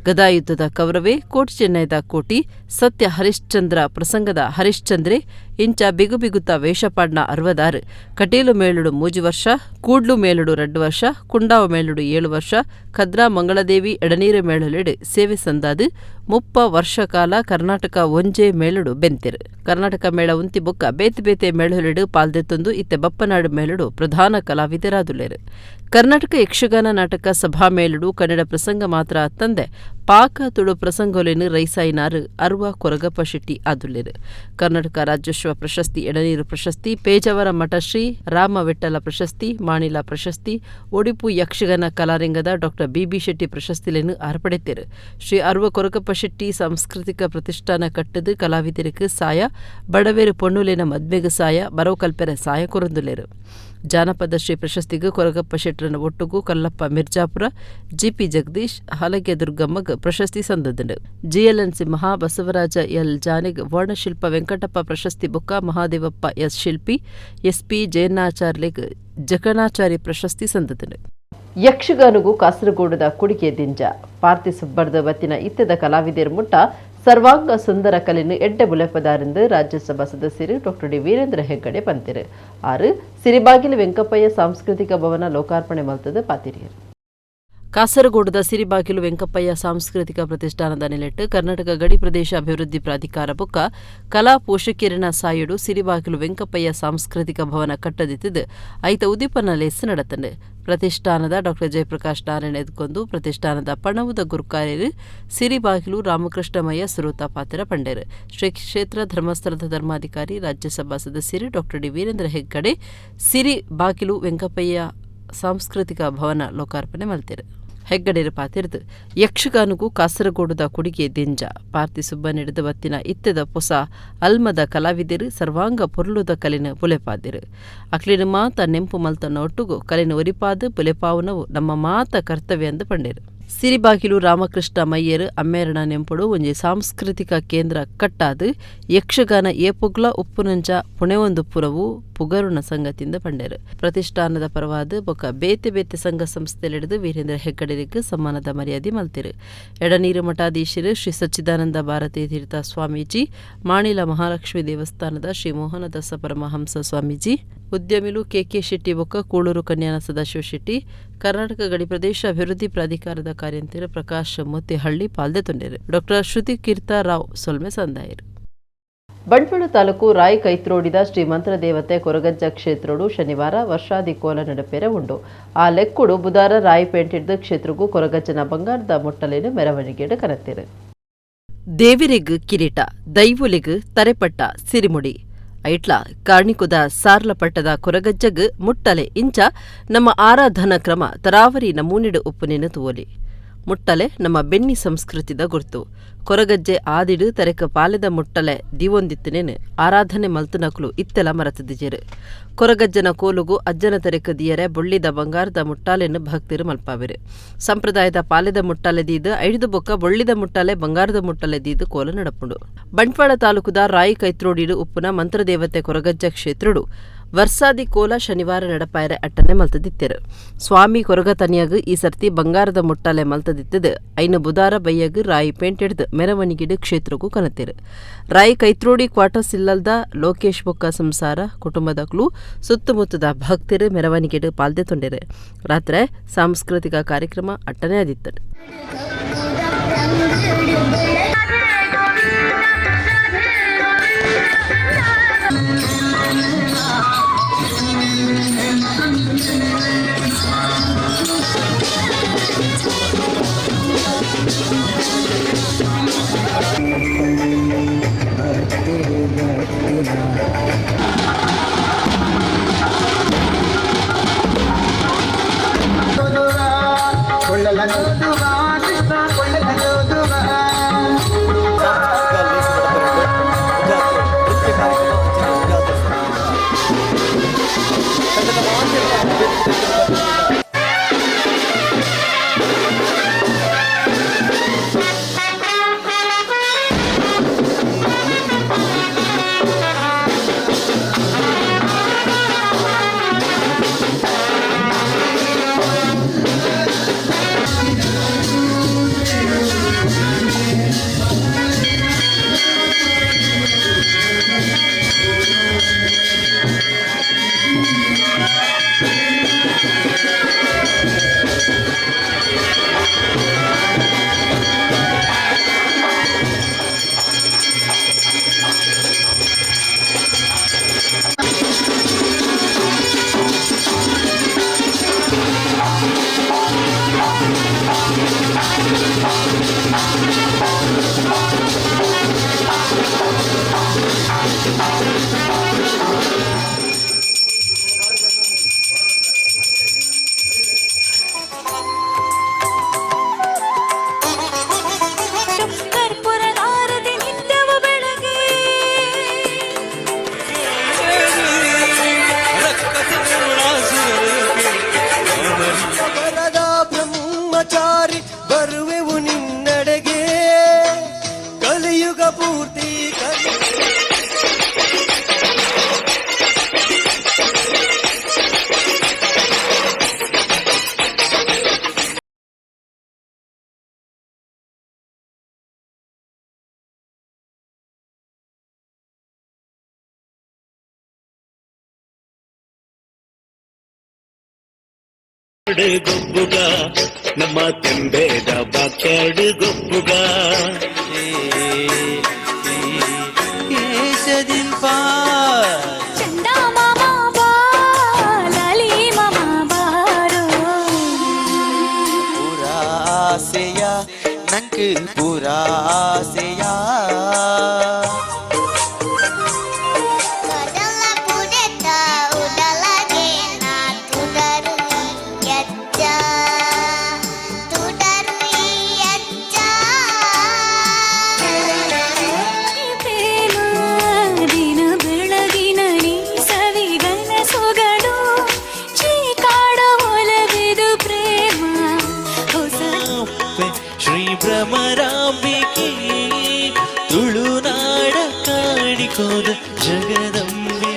ಗದಾಯುದ್ಧದ ಕೌರವೆ, ಕೋಟಿ ಚೆನ್ನೈದ ಕೋಟಿ, ಸತ್ಯ ಹರಿಶ್ಚಂದ್ರ ಪ್ರಸಂಗದ ಹರಿಶ್ಚಂದ್ರೆ ಇಂಚ ಬಿಗುಬಿಗುತ್ತ ವೇಷಪಾಡ್ನ 66 ಕಟೀಲು ಮೇಳುಡು 3 ವರ್ಷ, ಕೂಡ್ಲು ಮೇಳುಡು 2 ವರ್ಷ, ಕುಂಡಾವ ಮೇಳುಡು 7 ವರ್ಷ, ಖದ್ರಾ ಮಂಗಳದೇವಿ ಎಡನೀರು ಮೇಳಲೆಡು ಸೇವೆ ಸಂದಾದು 30 ವರ್ಷ ಕಾಲ ಕರ್ನಾಟಕ ಒಂಜೆ ಮೇಳುಡು ಬೆಂತಿರು. ಕರ್ನಾಟಕ ಮೇಳ ಉಂತಿ ಬೊಕ್ಕ ಬೇತೆ ಬೇತೆ ಮೇಳಲೆಡು ಪಾಲ್ದೆತ್ತೊಂದು ಇತ್ತೆ ಬಪ್ಪನಾಡು ಮೇಳುಡು ಪ್ರಧಾನ ಕಲಾವಿದರಾದುಲೇರು. ಕರ್ನಾಟಕ ಯಕ್ಷಗಾನ ನಾಟಕ ಸಭಾ ಮೇಳುಡು ಕನ್ನಡ ಪ್ರಸಂಗ ಮಾತ್ರ ತಂದೆ ಪಾಕ ತುಳು ಪ್ರಸಂಗೋಲೆನು ರೈಸಾಯಿನಾರು ಅರ್ವ ಕೊರಗಪ್ಪ ಶೆಟ್ಟಿ ಆದುಲ್ಲೇರು. ಕರ್ನಾಟಕ ರಾಜ್ಯೋತ್ಸವ ಪ್ರಶಸ್ತಿ, ಎಡನೀರು ಪ್ರಶಸ್ತಿ, ಪೇಜಾವರ ಮಠಶ್ರೀ ರಾಮ ವಿಠಲ ಪ್ರಶಸ್ತಿ, ಮಾಣಿಲ ಪ್ರಶಸ್ತಿ, ಉಡುಪಿ ಯಕ್ಷಗಾನ ಕಲಾರಂಗದ ಡಾಕ್ಟರ್ BB ಶೆಟ್ಟಿ ಪ್ರಶಸ್ತಿಲೆನು ಆರ್ಪಡೆತ್ತೇರು. ಶ್ರೀ ಅರ್ವ ಕೊರಗಪ್ಪ ಶೆಟ್ಟಿ ಸಾಂಸ್ಕೃತಿಕ ಪ್ರತಿಷ್ಠಾನ ಕಟ್ಟದು ಕಲಾವಿದರಿಗೆ ಸಾಯ, ಬಡವೇರು ಪೊಣ್ಣುಲೇನ ಮದ್ಮೆಗೆ ಸಾಯ, ಬರೋ ಕಲ್ಪೆರ ಸಾಯ ಕೊರಂದುಲೇರು. ಜಾನಪದ ಶ್ರೀ ಪ್ರಶಸ್ತಿಗೂ ಕೊರಗಪ್ಪ ಶೆಟ್ಟರನ ಒಟ್ಟುಗೂ ಕಲ್ಲಪ್ಪ ಮಿರ್ಜಾಪುರ, GP ಜಗದೀಶ್, ಹಲಗೆ ದುರ್ಗಮ್ಮಗ್ ಪ್ರಶಸ್ತಿ ಸಂದದ್ದು. GLNC ಮಹಾ ಬಸವರಾಜ L ಜಾನಿಗ್ ವರ್ಣಶಿಲ್ಪ ವೆಂಕಟಪ್ಪ ಪ್ರಶಸ್ತಿ ಬೊಕ್ಕ ಮಹಾದೇವಪ್ಪ S ಶಿಲ್ಪಿ, SP ಜಯನಾಚಾರ್ಲೆಗ್ ಜಕಣಾಚಾರಿ ಪ್ರಶಸ್ತಿ ಸಂದದ್ದು. ಯಕ್ಷಗಾನಗೂ ಕಾಸರಗೋಡದ ಕುಡಿಕೆ ದಿಂಜ ಪಾರ್ತಿ ಸುಬ್ಬರ್ದ ವತ್ತಿನ ಇತ್ತದ ಕಲಾವಿದರ ಮುಟ್ಟ ಸರ್ವಾಂಗ ಸುಂದರ ಕಲೆನು ಎಡ್ಡೆ ಬುಲೆಪದಾರಿಂದ ರಾಜ್ಯಸಭಾ ಸದಸ್ಯರು ಡಾಕ್ಟರ್ ಡಿ ವೀರೇಂದ್ರ ಹೆಗ್ಗಡೆ ಬಂತಿರು 6 ಸಿರಿಬಾಗಿಲು ವೆಂಕಪ್ಪಯ್ಯ ಸಾಂಸ್ಕೃತಿಕ ಭವನ ಲೋಕಾರ್ಪಣೆ ಮಲ್ತದ ಪಾತಿರಿಯರು ಕಾಸರಗೋಡದ ಸಿರಿಬಾಗಿಲು ವೆಂಕಪ್ಪಯ್ಯ ಸಾಂಸ್ಕೃತಿಕ ಪ್ರತಿಷ್ಠಾನದ ನೆಲೆಟ್ಟು ಕರ್ನಾಟಕ ಗಡಿ ಪ್ರದೇಶ ಅಭಿವೃದ್ಧಿ ಪ್ರಾಧಿಕಾರ ಬುಕ್ಕ ಕಲಾ ಪೋಷಕಿರಣ ಸಾಯುಡು ಸಿರಿಬಾಗಿಲು ವೆಂಕಪ್ಪಯ್ಯ ಸಾಂಸ್ಕೃತಿಕ ಭವನ ಕಟ್ಟದಿತ್ತಿದ್ದು ಐತ ಉದೀಪನ ಲೆಸ್ ನಡತಂಡೆ ಪ್ರತಿಷ್ಠಾನದ ಡಾಕ್ಟರ್ ಜಯಪ್ರಕಾಶ್ ನಾರಾಯಣ ಎದ್ಕೊಂಡು ಪ್ರತಿಷ್ಠಾನದ ಪಣವುದ ಗುರುಕಾರ್ಯರು ಸಿರಿಬಾಗಿಲು ರಾಮಕೃಷ್ಣಮಯ್ಯ ಸುರೂತ ಪಾತ್ರ ಪಂಡೇರು ಶ್ರೀ ಕ್ಷೇತ್ರ ಧರ್ಮಸ್ಥಳದ ಧರ್ಮಾಧಿಕಾರಿ ರಾಜ್ಯಸಭಾ ಸದಸ್ಯರು ಡಾಕ್ಟರ್ ಡಿ ವೀರೇಂದ್ರ ಹೆಗ್ಗಡೆ ಸಿರಿಬಾಗಿಲು ವೆಂಕಪ್ಪಯ್ಯ ಸಾಂಸ್ಕೃತಿಕ ಭವನ ಲೋಕಾರ್ಪಣೆ ಮಲ್ತಿರು ಹೆಗ್ಗಡೆರು ಪಾತಿರ್ದು ಯಕ್ಷಗಾನಗೂ ಕಾಸರಗೋಡದ ಕುಡಿಗೆ ದಿಂಜ ಪಾರ್ತಿ ಸುಬ್ಬ ನಡೆದ ಬತ್ತಿನ ಇತ್ತದ ಪೊಸ ಅಲ್ಮದ ಕಲಾವಿದರು ಸರ್ವಾಂಗ ಪೊರ್ಲುದ ಕಲಿನ ಬುಲೆಪಾದಿರು ಅಕ್ಲಿನ ಮಾತ ನೆಂಪು ಮಲ್ತನ ಒಟ್ಟುಗು ಕಲಿನ ಒರಿಪಾದ ಬುಲೆಪಾವನವು ನಮ್ಮ ಮಾತ ಕರ್ತವ್ಯ ಅಂದು ಪಂಡೇರು ಸಿರಿಬಾಗಿಲು ರಾಮಕೃಷ್ಣ ಮಯ್ಯರು ಅಮ್ಮೇರಣ ನೆಂಪುಡು ಒಂಜಿ ಸಾಂಸ್ಕೃತಿಕ ಕೇಂದ್ರ ಕಟ್ಟಾದು ಯಕ್ಷಗಾನ ಏಪುಗ್ಲ ಉಪ್ಪುನಂಚ ಪುಣೆವೊಂದು ಪುರವು ಪುಗರುಣ ಸಂಗತಿಯಿಂದ ಪಂಡೇರು ಪ್ರತಿಷ್ಠಾನದ ಪರವಾದ ಬೊಕ್ಕ ಬೇತೆ ಬೇತೆ ಸಂಘ ಸಂಸ್ಥೆಲೆಡೆದು ವೀರೇಂದ್ರ ಹೆಗ್ಗಡೆರಿಗೆ ಸಮ್ಮಾನದ ಮರ್ಯಾದೆ ಮಲ್ತಿರು ಎಡನೀರು ಮಠಾಧೀಶರು ಶ್ರೀ ಸಚ್ಚಿದಾನಂದ ಭಾರತೀ ತೀರ್ಥ ಸ್ವಾಮೀಜಿ ಮಾಣಿಲ ಮಹಾಲಕ್ಷ್ಮಿ ದೇವಸ್ಥಾನದ ಶ್ರೀ ಮೋಹನದಾಸ ಪರಮಹಂಸ ಸ್ವಾಮೀಜಿ ಉದ್ಯಮಿಲು ಕೆಕೆ ಶೆಟ್ಟಿ ಬೊಕ್ಕ ಕೂಳೂರು ಕನ್ಯಾನ ಸದಾಶಿವ ಶೆಟ್ಟಿ ಕರ್ನಾಟಕ ಗಡಿ ಪ್ರದೇಶ ಅಭಿವೃದ್ಧಿ ಪ್ರಾಧಿಕಾರದ ಕಾರ್ಯಂತರ ಪ್ರಕಾಶ್ ಮೊತ್ತಿಹಳ್ಳಿ ಪಾಲ್ದೆ ತೊಂಡರು ಡಾಕ್ಟರ್ ಶ್ರುತಿ ಕೀರ್ತಾ ರಾವ್ ಸೊಲ್ಮೆ ಸಂದಾಯರು ಬಂಟ್ವಾಳ ತಾಲೂಕು ರಾಯ್ ಕೈತ್ರೋಡಿದ ಶ್ರೀ ಮಂತ್ರ ದೇವತೆ ಕೊರಗಜ್ಜ ಕ್ಷೇತ್ರಡು ಶನಿವಾರ ವರ್ಷಾದಿ ಕೋಲ ನಡಪೆರೆ ಉಂಡು ಆ ಲೆಕ್ಕುಡು ಬುಧಾರ ರಾಯ್ ಪೇಂಟಿಡ್ದ ಕ್ಷೇತ್ರಗೂ ಕೊರಗಜ್ಜನ ಬಂಗಾರದ ಮುಟ್ಟಲಿನ ಮೆರವಣಿಗೆಡು ಕರೆತಿರು ದೇವಿರಿಗ್ ಕಿರೀಟ ದೈವುಲಿಗ್ ತರೆಪಟ್ಟ ಸಿರಿಮುಡಿ ಐಟ್ಲ ಕಾರ್ಣಿಕುದ ಸಾರ್ಲಪಟ್ಟದ ಕೊರಗಜ್ಜಗ್ ಮುಟ್ಟಲೆ ಇಂಚ ನಮ್ಮ ಆರಾಧನಾ ಕ್ರಮ ತರಾವರಿ ನಮೂನಿಡು ಉಪ್ಪುನಿನ ತೂವಲಿ ಮುಟ್ಟಲೆ ನಮ್ಮ ಬೆನ್ನಿ ಸಂಸ್ಕೃತಿದ ಗುರ್ತು ಕೊರಗಜ್ಜೆ ಆದಿಡು ತರೆಕ ಪಾಲೆದ ಮುಟ್ಟಲೆ ದಿವೊಂದಿತ್ತನೇನು ಆರಾಧನೆ ಮಲ್ತುನಕ್ಲು ಇತ್ತೆಲ ಮರತದಿಜೆರು ಕೊರಗಜ್ಜನ ಕೋಲುಗು ಅಜ್ಜನ ತೆರೆಕ ದಿಯರೆ ಬೊಳ್ಳಿದ ಬಂಗಾರದ ಮುಟ್ಟಾಲೆನ್ನು ಭಕ್ತಿರು ಮಲ್ಪಾವೆರು ಸಂಪ್ರದಾಯದ ಪಾಲೆದ ಮುಟ್ಟಾಲೆ ದೀದು ಐದು ಬೊಕ್ಕ ಬೊಳ್ಳಿದ ಮುಟ್ಟಾಲೆ ಬಂಗಾರದ ಮುಟ್ಟಾಲೆ ದೀದು ಕೋಲ ನಡಪುಂಡು ಬಂಟ್ವಾಳ ತಾಲೂಕುದ ರಾಯಿ ಕೈತ್ರೋಡಿಡು ಉಪ್ಪುನ ಮಂತ್ರದೇವತೆ ಕೊರಗಜ್ಜ ಕ್ಷೇತ್ರಡು ವರ್ಸಾದಿ ಕೋಲ ಶನಿವಾರ ನಡಪಾಯರೆ ಅಟ್ಟನೆ ಮಲ್ತದಿತ್ತೆರು ಸ್ವಾಮಿ ಕೊರಗತನಿಯಾಗ ಈ ಸರ್ತಿ ಬಂಗಾರದ ಮುಟ್ಟಾಲೆ ಮಲ್ತದಿತ್ತದು ಐನು ಬುಧಾರ ಬೈಯಗ ರಾಯಿ ಪೇಂಟೆಡ್ದು ಮೆರವಣಿಗೆಡು ಕ್ಷೇತ್ರಗೂ ಕನತೆರು ರಾಯಿ ಕೈತ್ರೋಡಿ ಕ್ವಾರ್ಟರ್ಸ್ ಇಲ್ಲಲ್ದ ಲೋಕೇಶ್ ಬೊಕ್ಕ ಸಂಸಾರ ಕುಟುಂಬದಕ್ಲು ಸುತ್ತಮುತ್ತದ ಭಕ್ತರು ಮೆರವಣಿಗೆಡು ಪಾಲ್ದೆ ತೊಂಡೆರು ರಾತ್ರಿ ಸಾಂಸ್ಕೃತಿಕ ಕಾರ್ಯಕ್ರಮ ಅಟ್ಟನೆ ಆದಿತ್ತರು ಗೊಬ್ಬುಗ ನಮ್ಮ ತೆಂಬೇದ ಬಾಕ್ಯಾಡು ಗೊಬ್ಬುಗ ಏಸದಿಂಪ ಚಂದ ಮಾಮ ಬಾಲಲಿ ಮಾಮ ಬಾರೋ ಪುರಾಸೆಯ ನಂಗೆ ಪುರಾಸೆಯ ಭ್ರಮರಾಂಬಿಕೆ ತುಳುನಾಡ ಕಾಣಿಕೋದ ಜಗದಂಬೆ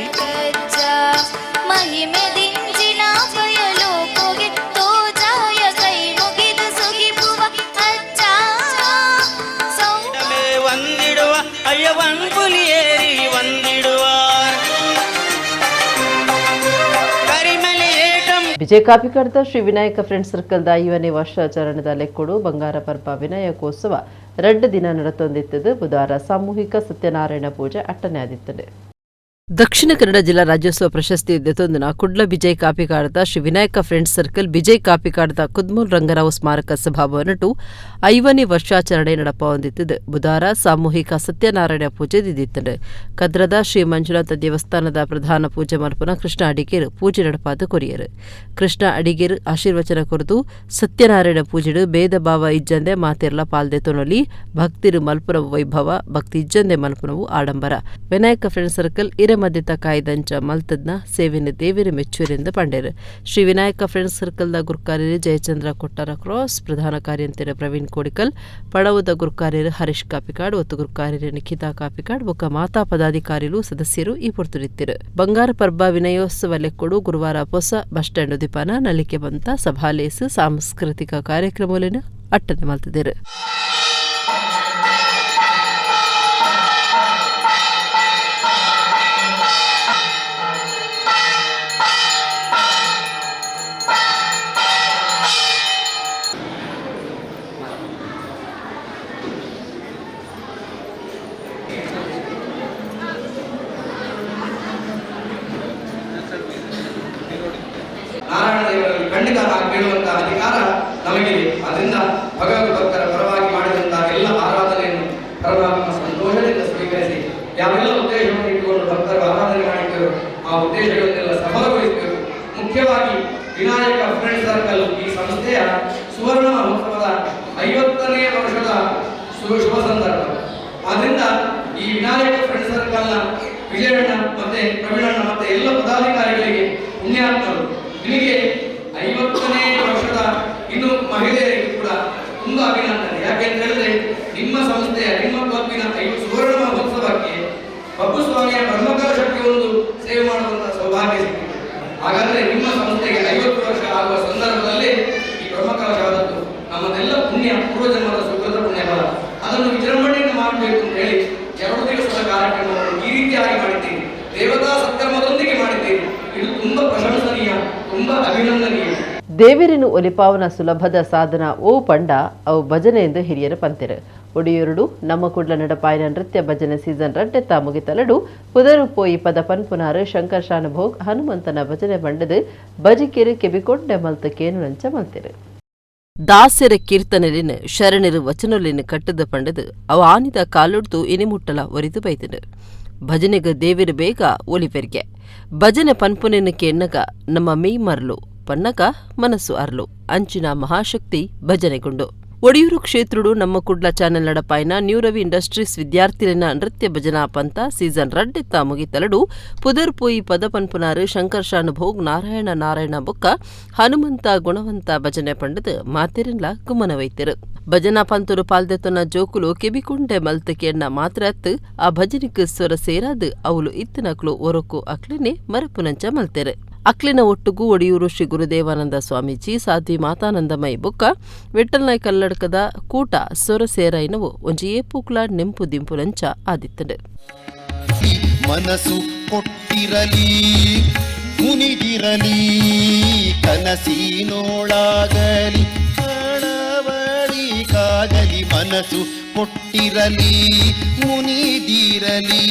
ಮಹಿಮೆ ದಿಂಜಿನ ಬಯಲು ಹೋಗಿ ತೋಜಾಯ ಕೈ ಮುಗಿದು ಸುಗಿಪುವ ಅಜ್ಜ ಸೌಂದಮೆ ವಂದಿಡುವ ಅಯ್ಯ ವಂಪುಲಿಯೇರಿ ವಂದಿಡುವ ವಿಜಯ ಕಾಪಿಕಾಡ್ದ ಶ್ರೀ ವಿನಾಯಕ ಫ್ರೆಂಡ್ಸ್ ಸರ್ಕಲ್ದ 5ನೇ ವರ್ಷಾಚರಣೆದ ಲೆಕ್ಕೊಡು ಬಂಗಾರ ಪರ್ವ ವಿನಾಯಕೋತ್ಸವ 2 ದಿನ ನಡೆತೊಂದಿತ್ತದು ಬುಧವಾರ ಸಾಮೂಹಿಕ ಸತ್ಯನಾರಾಯಣ ಪೂಜೆ ಅಟ್ಟನೆ ಆದಿತ್ತದೆ. ದಕ್ಷಿಣ ಕನ್ನಡ ಜಿಲ್ಲಾ ರಾಜ್ಯೋತ್ಸವ ಪ್ರಶಸ್ತಿ ಎದ್ದೊಂದಿನ ಕುಡ್ಲ ವಿಜಯ್ ಕಾಪಿಕಾಡದ ಶ್ರೀ ವಿನಾಯಕ ಫ್ರೆಂಡ್ಸ್ ಸರ್ಕಲ್ ವಿಜಯ್ ಕಾಪಿಕಾಡದ ಕುದ್ಮೂಲ್ ರಂಗರಾವ್ ಸ್ಮಾರಕ ಸಭಾಭವನಟು 5ನೇ ವರ್ಷಾಚರಣೆ ನಡಪ ಹೊಂದಿತ್ತದು ಬುಧವಾರ ಸಾಮೂಹಿಕ ಸತ್ಯನಾರಾಯಣ ಪೂಜೆ ದಿದ್ದಿತ್ತದು. ಕದ್ರದ ಶ್ರೀ ಮಂಜುನಾಥ ದೇವಸ್ಥಾನದ ಪ್ರಧಾನ ಪೂಜೆ ಮಲ್ಪನ ಕೃಷ್ಣ ಅಡಿಗೇರು ಪೂಜೆ ನಡಪಾದ ಕೊರಿಯರು. ಕೃಷ್ಣ ಅಡಿಗೇರು ಆಶೀರ್ವಚನ ಕೊರದು ಸತ್ಯನಾರಾಯಣ ಪೂಜೆಡು ಭೇದ ಭಾವ ಇಜ್ಜಂದೆ ಮಾತೆರ್ಲ ಪಾಲ್ದೆತೊನೊಲಿ ಭಕ್ತಿರು ಮಲ್ಪುನ ವೈಭವ ಭಕ್ತಿ ಇಜ್ಜಂದೆ ಮಲ್ಪುನವು ಆಡಂಬರ. ವಿನಾಯಕ ಫ್ರೆಂಡ್ಸ್ ಸರ್ಕಲ್ ಮಧ್ಯದ ಕಾಯ್ದಂಚ ಮಲ್ತದ್ನ ಸೇವೆನ ದೇವಿರ ಮೆಚ್ಚೂರಿಂದ ಪಂಡೇರು. ಶ್ರೀ ವಿನಾಯಕ ಫ್ರೆಂಡ್ಸ್ ಸರ್ಕಲ್ದ ಗುರುಕಾರ್ಯರು ಜಯಚಂದ್ರ ಕೊಟ್ಟಾರ ಕ್ರಾಸ್, ಪ್ರಧಾನ ಕಾರ್ಯಂತರ ಪ್ರವೀಣ್ ಕೋಡಿಕಲ್, ಪಡವದ ಗುರುಕಾರ್ಯರು ಹರೀಶ್ ಕಾಪಿಕಾಡ್, ಒತ್ತು ಗುರುಕಾರ್ಯರು ನಿಖಿತಾ ಕಾಪಿಕಾಡ್ ಬೊಕ್ಕ ಮಾತಾ ಪದಾಧಿಕಾರಿಗಳು ಸದಸ್ಯರು ಈ ಪೊರ್ತುರಿತ್ತಿರು. ಬಂಗಾರ ಪರ್ವ ವಿನಯೋತ್ಸವ ಲೆಕ್ಕೊಡು ಗುರುವಾರ ಹೊಸ ಬಸ್ ಸ್ಟ್ಯಾಂಡ್ ಉದಿಪಾನ ನಲಿಕೆ ಬಂತ ಸಭಾಲೇಸು ಸಾಂಸ್ಕೃತಿಕ ಕಾರ್ಯಕ್ರಮಗಳನ್ನು ಅಟ್ಟನೆ ಮಲ್ತಿದ್ದರು. ನಾರಾಯಣ ದೇವರಲ್ಲಿ ಖಂಡಿತ ಬೀಳುವಂತಹ ಅಧಿಕಾರ ನಮಗಿದೆ. ಅದರಿಂದ ಭಗವದ್ ಭಕ್ತರ ಪರವಾಗಿ ಮಾಡಿದಂತಹ ಎಲ್ಲ ಆರಾಧನೆಯನ್ನು ಪರಮಾತ್ಮ ಸಂತೋಷದಿಂದ ಸ್ವೀಕರಿಸಿ ಯಾವೆಲ್ಲ ಉದ್ದೇಶವನ್ನು ಇಟ್ಟುಕೊಂಡು ಭಕ್ತರು ಆರಾಧನೆ ಮಾಡಿದ್ದೇವೆ ಆ ಉದ್ದೇಶಗಳನ್ನೆಲ್ಲ ಸಫಲಗೊಳಿಸಬೇಕು. ಮುಖ್ಯವಾಗಿ ವಿನಾಯಕ ಫ್ರೆಂಡ್ಸ್ ಸರ್ಕಲ್ ಈ ಸಂಸ್ಥೆಯ ಸುವರ್ಣ ಮಹೋತ್ಸವದ 50ನೇ ವರ್ಷದ ಶುಭ ಸಂದರ್ಭ. ಆದ್ರಿಂದ ಈ ವಿನಾಯಕ ಫ್ರೆಂಡ್ಸ್ ಸರ್ಕಲ್ನ ವಿಜಯಣ್ಣ ಮತ್ತೆ ಪ್ರವೀಣಣ್ಣ ಮತ್ತೆ ಎಲ್ಲ ಪದಾಧಿಕಾರಿಗಳಿಗೆ ಪುಣ್ಯಾತ್ಮರು ನಿಮಗೆ 50ನೇ ವರ್ಷದ ಇನ್ನು ಮಹಿಳೆಯರಿಗೂ ಕೂಡ ತುಂಬಾ ಅಭಿನಂದನೆ. ಯಾಕೆಂತ ಹೇಳಿದ್ರೆ ನಿಮ್ಮ ಸಂಸ್ಥೆಯ ನಿಮ್ಮ ಕ್ಲಬ್ಬಿನ ಸುವರ್ಣ ಮಹೋತ್ಸವಕ್ಕೆ ಬಬ್ಬುಸ್ವಾಮಿಯ ಬ್ರಹ್ಮಕಲಶಕ್ಕೆ ಒಂದು ಸೇವೆ ಮಾಡುವಂತಹ ಸೌಭಾಗ್ಯ ಸಿಕ್ಕಿದೆ. ಹಾಗಾದ್ರೆ ನಿಮ್ಮ ಸಂಸ್ಥೆಗೆ 50 ವರ್ಷ ಆಗುವ ಸಂದರ್ಭದಲ್ಲಿ ಈ ಬ್ರಹ್ಮಕಲಶವಾದದ್ದು ನಮ್ಮದೆಲ್ಲ ಪುಣ್ಯ ಪೂರ್ವಜನ್ಮದ ಸುಕೃತ ಪುಣ್ಯಫಲ. ಅದನ್ನು ವಿಜೃಂಭಣೆಯಿಂದ ಮಾಡಬೇಕು ಅಂತ ಹೇಳಿ 2 ದಿವಸದ ಕಾರ್ಯಕ್ರಮವನ್ನು ಈ ರೀತಿಯಾಗಿ ಮಾಡಿದ್ದೀರಿ. ದೇವತಾ ಸತ್ಕರ್ಮದೊಂದಿಗೆ ಮಾಡಿದ್ದೀರಿ. ಇದು ತುಂಬಾ ಪ್ರಶಂಸನೀಯ, ತುಂಬಾ ಅಭಿನಂದನೀಯ. ದೇವಿರಿನ ಒಲಿಪಾವನ ಸುಲಭದ ಸಾಧನ ಓ ಪಂಡ ಅವು ಭಜನೆ ಎಂದು ಹಿರಿಯರ ಪಂತೆರು. ಒಡಿಯೂರುಡು ನಮ್ಮ ಕುಡ್ಲ ನಡಪಾಯಿನ ನೃತ್ಯ ಭಜನೆ ಸೀಸನ್ 2 ಮುಗಿತಲಡು ಪುದರು ಪೋಯಿ ಪದ ಪನ್ಪುನಾರು ಶಂಕರ್ ಶಾನುಭೋಗ್ ಹನುಮಂತನ ಭಜನೆ ಬಂಡದು ಬಜಿಕೆರು ಕೆಬಿಕೊಂಡೆ ಮಲ್ತ ಕೇನು ನಂಚ ಮಲ್ತೆರು. ದಾಸ್ಯರ ಕೀರ್ತನಲಿನ ಶರಣರು ವಚನಲಿನ ಕಟ್ಟದ ಪಂಡದು ಅವು ಆನಿದ ಕಾಲೊಡ್ದು ಇನಿಮುಟ್ಟಲ ಒರಿದು ಬೈತನು. ಭಜನೆಗ ದೇವಿರು ಬೇಗ ಒಲಿಪೆರ್ಗೆ ಭಜನೆ ಪನ್ಪುನೆನಕ್ಕೆ ಎನ್ನಗ ನಮ್ಮ ಮೈ ಮರಲು ಪನ್ನಗ ಮನಸ್ಸು ಅರ್ಲು ಅಂಚಿನ ಮಹಾಶಕ್ತಿ ಭಜನೆಗೊಂಡು. ಒಡಿಯೂರು ಕ್ಷೇತ್ರುಡು ನಮ್ಮ ಕುಡ್ಲ ಚಾನೆಲ್ ನಡಪಾಯಿನ ನ್ಯೂ ರವಿ ಇಂಡಸ್ಟ್ರೀಸ್ ವಿದ್ಯಾರ್ಥಿಲಿನ ನೃತ್ಯ ಭಜನಾ ಪಂತ ಸೀಸನ್ 2 ಮುಗಿತಲಡು ಪುದರ್ ಪೋಯಿ ಪದ ಪನ್ಪುನಾರು ಶಂಕರ್ ಶಾನುಭೋಗ್ ನಾರಾಯಣ ನಾರಾಯಣ ಬೊಕ್ಕ ಹನುಮಂತ ಗುಣವಂತ ಭಜನೆ ಪಂಡದು ಮಾತೆರಿನ್ಲ ಗುಮ್ಮನವೈತೆರು. ಭಜನಾ ಪಂತರು ಪಾಲ್ದೆತೊನ ಜೋಕುಲು ಕೆಬಿಕೊಂಡೆ ಮಲ್ತಕೆ ಎನ್ನ ಮಾತ್ರತ್ತು ಆ ಭಜನಿಕ್ ಸ್ವರ ಸೇರಾದು ಅವಳು ಇತ್ತನಕ್ಲು ಒರಕು ಅಕ್ಲಿನೇ ಮರಪುನಂಚ ಮಲ್ತೆರು. ಅಕ್ಲಿನ ಒಟ್ಟುಗೂ ಒಡಿಯೂರು ಶ್ರೀ ಗುರುದೇವಾನಂದ ಸ್ವಾಮೀಜಿ ಸಾಧ್ವಿ ಮಾತಾನಂದಮೈ ಬೊಕ್ಕ ವಿಠಲ್ನಾಯ್ ಕಲ್ಲಡ್ಕದ ಕೂಟ ಸೊರ ಸೇರೈನವು ಒಂಜಿ ಏಪುಕ್ಲ ನೆಂಪು ದಿಂಪುನಂಚ ಆದಿತ್ತನು. ಮನಸ್ಸು ಕೊಟ್ಟಿರಲಿ ಮುನಿದಿರಲಿ ಕನಸಿನೋಳಾಗಲಿ ಕಳವಳಿಗಾಗಲಿ ಮನಸ್ಸು ಕೊಟ್ಟಿರಲಿ ಮುನಿದಿರಲಿ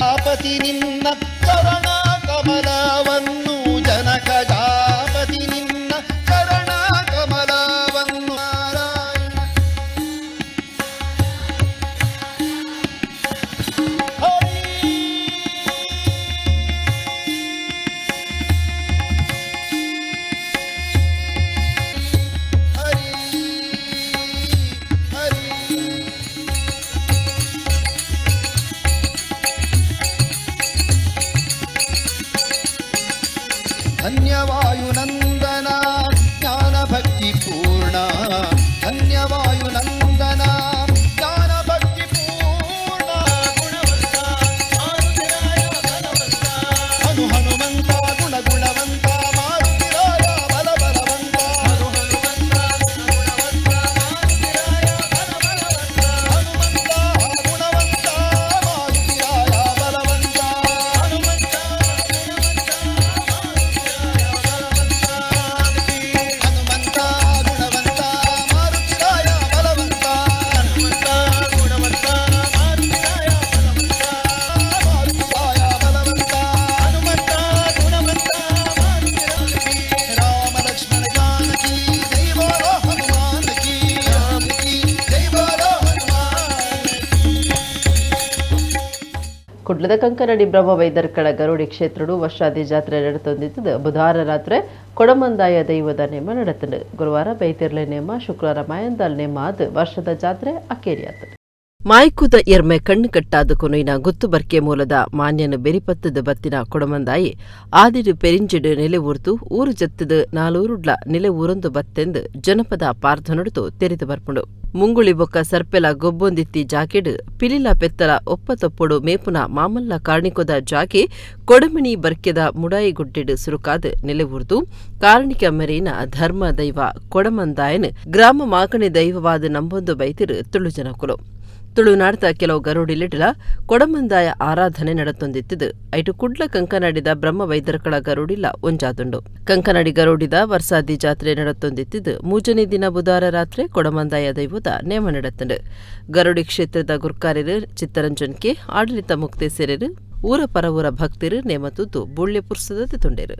ಆಪತಿ ನಿನ್ನ ಚರಣ ಕಮಲವನ್ನು ಜನಕ ಜಾಪತಿ ನಿನ್ನ ಚರಣ ಕಮಲವನ್ನು ನಾರಾಯಣ ಧನ್ಯವಾಯುನಂದನ ಜ್ಞಾನ ಭಕ್ತಿ ಪೂರ್ಣ ಧನ್ಯವಾಯುನಂದನ ಜ್ಞಾನ ಭಕ್ತಿ ಪೂರ್ಣ ಗುಣವಂತ ಹನು ಹನುಮಂತ ಗುಣ ಗುಣವಂತ ಮಾರುತಿರಾಯ ಬಲ ಬಲವಂತ ಹನುಮಂತ ಗುಣವಂತ ಮಾರುತಿರಾಯ ಬಲವಂತ ಕುಡ್ಲದ ಕಂಕನಡಿ ಬ್ರಹ್ಮ ವೈದ್ಯರ್ಕಳ ಗರುಡಿ ಕ್ಷೇತ್ರಡು ವರ್ಷಾದಿ ಜಾತ್ರೆ ನಡೆತೊಂದಿದ್ದು ಬುಧವಾರ ರಾತ್ರಿ ಕೊಡಮಂದಾಯ ದೈವದ ನೇಮ ನಡೆತಂಡು ಗುರುವಾರ ಬೈತಿರ್ಲೆ ನೇಮ ಶುಕ್ರವಾರ ಮಾಯಂದಾಲ್ ನೇಮ ಆದ್ ವರ್ಷದ ಜಾತ್ರೆ ಅಕೇರಿಯಾತು ಮಾಯ್ಕುದ ಎರ್ಮೆ ಕಣ್ಣು ಕಟ್ಟಾದ ಕೊನೊಯ್ನ ಗುತ್ತು ಬರ್ಕೆ ಮೂಲದ ಮಾನ್ಯನು ಬೆರಿಪತ್ತದ ಬತ್ತಿನ ಕೊಡಮಂದಾಯಿ ಆದಿಡು ಪೆರಿಂಜಿಡು ನೆಲೆ ಊರ್ತು ಊರು ಜತ್ತದ ನಾಲೂರುಡ್ಲ ನೆಲೆ ಊರೊಂದು ಬತ್ತೆಂದು ಜನಪದ ಪಾರ್ಧನೊಡುತು ತೆರೆದು ಬರ್ಪುಂಡು ಮುಂಗುಳಿ ಬೊಕ್ಕ ಸರ್ಪೆಲ ಗೊಬ್ಬೊಂದಿತ್ತಿ ಜಾಕೆಡ್ ಪಿಲಿಲ ಪೆತ್ತಲ ಒಪ್ಪತೊಪ್ಪೊಡು ಮೇಪುನ ಮಾಮಲ್ಲ ಕಾರ್ಣಿಕೊದ ಜಾಕೆ ಕೊಡಮಣಿ ಬರ್ಕೆದ ಮುಡಾಯಿಗುಡ್ಡೆಡು ಸುರುಕಾದ ನೆಲೆ ಊರ್ದು ಕಾರಣಿಕ ಮೆರೆಯಿನ ಧರ್ಮ ದೈವ ಕೊಡಮಂದಾಯನ್ ಗ್ರಾಮ ಮಾಕಣೆ ದೈವವಾದ ನಂಬೊಂದು ಬೈತಿರು ತುಳು ಜನಕುಲು ತುಳುನಾಡ್ದ ಕೆಲವು ಗರುಡಿಲಿಡಲ ಕೊಡಮಂದಾಯ ಆರಾಧನೆ ನಡೆತೊಂದಿತ್ತಿದ್ದು ಐಟು ಕುಡ್ಲ ಕಂಕನಾಡಿದ ಬ್ರಹ್ಮ ವೈದ್ಯರ್ಕಳ ಗರುಡಿಲ್ಲ ಒಂಜಾದುಂಡು ಕಂಕನಾಡಿ ಗರುಡಿದ ವರ್ಸಾದಿ ಜಾತ್ರೆ ನಡೆತೊಂದಿತ್ತಿದ್ದು ಮೂಜನೇ ದಿನ ಬುಧವಾರ ರಾತ್ರಿ ಕೊಡಮಂದಾಯ ದೈವದ ನೇಮ ನಡೆತಂಡು ಗರುಡಿ ಕ್ಷೇತ್ರದ ಗುರ್ಕಾರ್ಯರು ಚಿತ್ತರಂಜನ್ಕೆ ಆಡಳಿತ ಮುಕ್ತೆ ಸೇರರು ಊರ ಪರವೂರ ಭಕ್ತರು ನೇಮ ತುದ್ದು ಬುಳ್ಳೆ ಪುರ್ಸದ ತುಂಡೇರು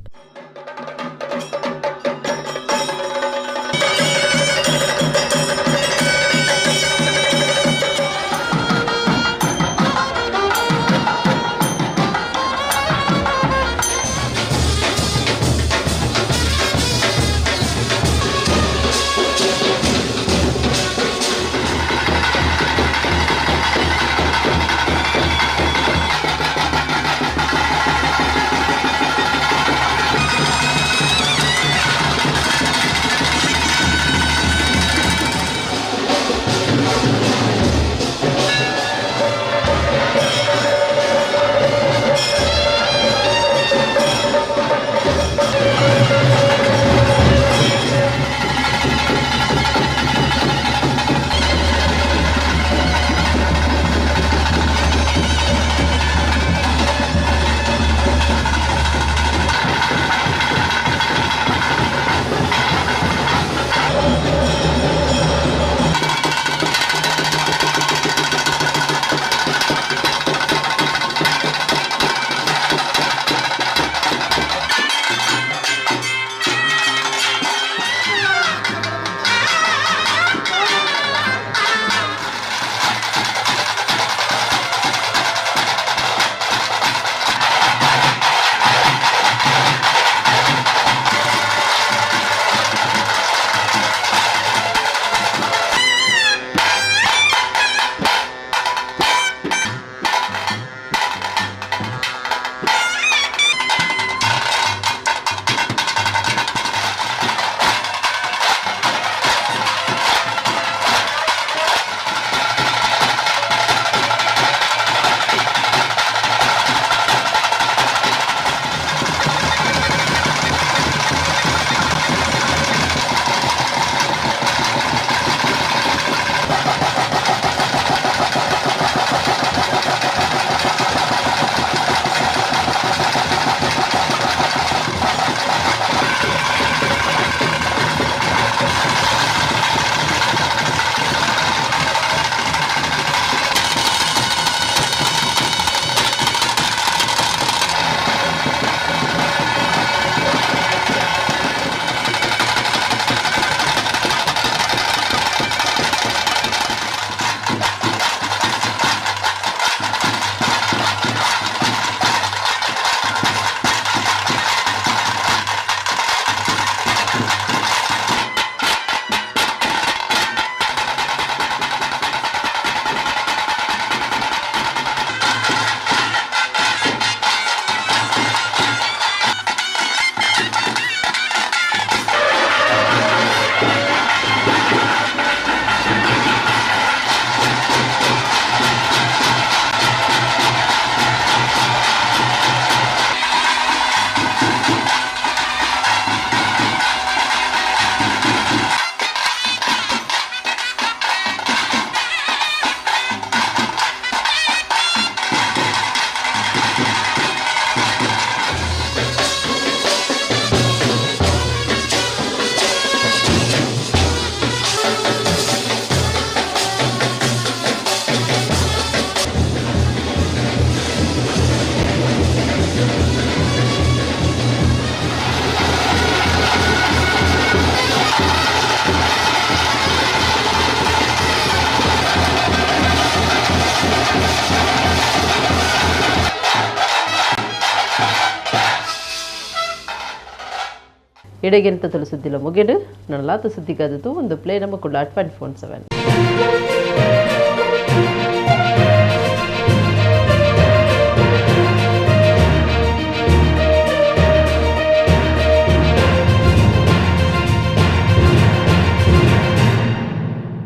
ಇಡೆಗೆಂತ ಸುದ್ದಿಲ ಮುಗಿಡು ನನ್ನಲಾತ ಸುದ್ದಿಗಾದದು ಒಂದು ಪ್ಲೇ ನಮ್ಮ ಕುಡ್ಲ 24/7